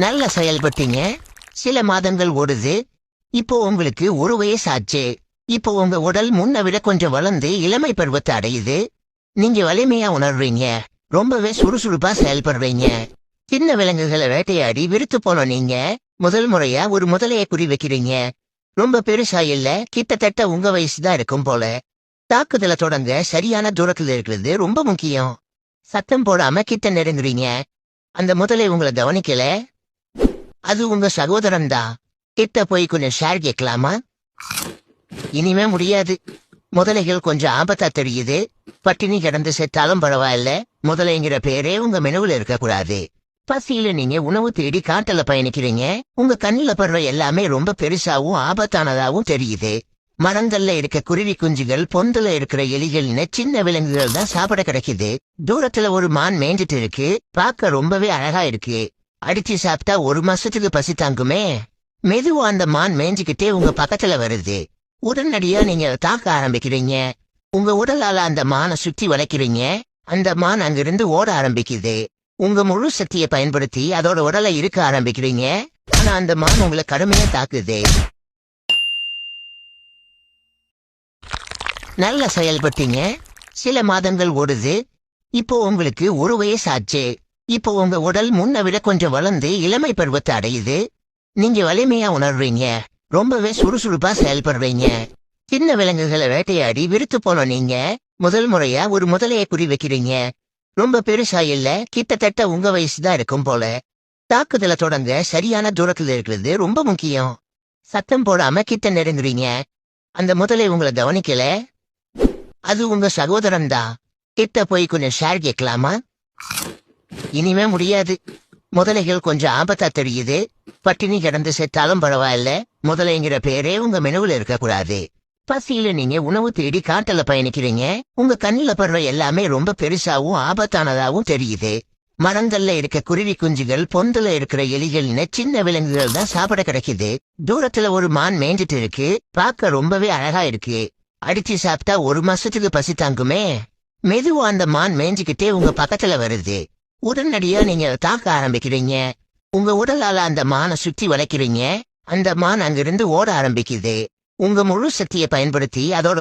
நல்ல செயல்பட்டீங்க. சில மாதங்கள் ஓடுது. இப்போ உங்களுக்கு 1 வயசு ஆச்சு. இப்போ உங்க உடல் முன்ன விட கொஞ்சம் வளர்ந்து இளமை பருவத்தை அடையுது. நீங்க வலிமையா உணர்றீங்க. ரொம்பவே சுறுசுறுப்பா செயல்படுறீங்க. சின்ன விலங்குகளை வேட்டையாடி விருத்து போன நீங்க முதல் முறையா ஒரு முதலையை குறி வைக்கிறீங்க. ரொம்ப பெருசா இல்ல, கிட்டத்தட்ட உங்க வயசுதான் இருக்கும் போல. தாக்குதலை தொடங்க சரியான தூரத்துல இருக்கிறது ரொம்ப முக்கியம். சத்தம் போடாம கிட்ட நெருங்குறீங்க. அந்த முதலை உங்களை கவனிக்கல. அது உங்க சகோதரன் தான். கிட்ட போய் கொஞ்சம் ஷேர் கேட்கலாமா? இனிமே முடியாது. முதலைகள் கொஞ்சம் ஆபத்தா தெரியுது. பட்டினி கிடந்து செத்தாலும் பரவாயில்ல. முதலைங்கிற பேரே உங்க மெனுவில் இருக்கக்கூடாது. பசியில நீங்க உணவு தேடி காட்டுல பயணிக்கிறீங்க. உங்க கண்ணுல படுற எல்லாமே ரொம்ப பெருசாவும் ஆபத்தானதாவும் தெரியுது. மரங்கள்ல இருக்க குருவி குஞ்சுகள், பொந்துல இருக்கிற எலிகள்னு சின்ன விலங்குகள் தான் சாப்பிட கிடைக்குது. தூரத்துல ஒரு மான் மேய்ஞ்சிட்டு இருக்கு. பார்க்க ரொம்பவே அழகா இருக்கு. அடிச்சு சாப்பிட்டா 1 மாசத்துக்கு பசி தாங்குமே. மெதுவா அந்த மான் மேய்ஞ்சுக்கிட்டே உங்க பக்கத்துல வருது. உடனடியா நீங்க தாக்க ஆரம்பிக்கிறீங்க. உங்க உடலால அந்த மானை சுத்தி வளைக்கிறீங்க. அந்த மான் அங்கிருந்து ஓட ஆரம்பிக்குது. உங்க முழு சக்தியை பயன்படுத்தி அதோட உடலை இருக்க ஆரம்பிக்கிறீங்க. ஆனா அந்த மான் உங்களை கடுமையா தாக்குது. நல்ல செயல்பட்டீங்க. சில மாதங்கள் ஓடுது. இப்போ உங்களுக்கு 1 வயசு ஆச்சு. இப்போ உங்க உடல் முன்ன விட கொஞ்சம் வளர்ந்து இளமை பருவத்தை அடையுது. நீங்க வலிமையா உணர்றீங்க. ரொம்பவே சுறுசுறுப்பா செயல்படுறீங்க. சின்ன விலங்குகளை வேட்டையாடி விருத்து போன நீங்க முதல் முறையா ஒரு முதலையை குறி வைக்கிறீங்க. ரொம்ப பெருசா இல்ல, கிட்டத்தட்ட உங்க வயசுதான் இருக்கும் போல. தாக்குதலை தொடங்க சரியான தூரத்துல இருக்கிறது ரொம்ப முக்கியம். சத்தம் போடாம கிட்ட நெருங்குறீங்க. அந்த முதலை உங்களை கவனிக்கல. அது உங்க சகோதரன் தான். கிட்ட போய் கொஞ்சம் ஷேர் கேட்கலாமா? இனிமே முடியாது. முதலைகள் கொஞ்சம் ஆபத்தா தெரியுது. பட்டினி கிடந்து செத்தாலும் பரவாயில்ல. முதலைங்கிற பேரே உங்க மெனுவில் இருக்கக்கூடாது. பசியில நீங்க உணவு தேடி காட்டுல பயணிக்கிறீங்க. உங்க கண்ணுல படுற எல்லாமே ரொம்ப பெருசாவும் ஆபத்தானதாவும் தெரியுது. மரங்கள்ல இருக்க குருவி குஞ்சுகள், பொந்துல இருக்கிற எலிகள்னு சின்ன விலங்குகள் தான் சாப்பிட கிடைக்குது. தூரத்துல ஒரு மான் மேய்ஞ்சிட்டு இருக்கு. பார்க்க ரொம்பவே அழகா இருக்கு. அடிச்சு சாப்பிட்டா 1 மாசத்துக்கு பசி தாங்குமே. மெதுவா அந்த மான் மேய்ஞ்சுக்கிட்டே உங்க பக்கத்துல வருது. உடனடியா நீங்க தாக்க ஆரம்பிக்கிறீங்க. உங்க உடலால அந்த மானை சுத்தி வளைக்கிறீங்க. அந்த மான் அங்கிருந்து ஓட ஆரம்பிக்குது. உங்க முழு சக்தியை பயன்படுத்தி அதோட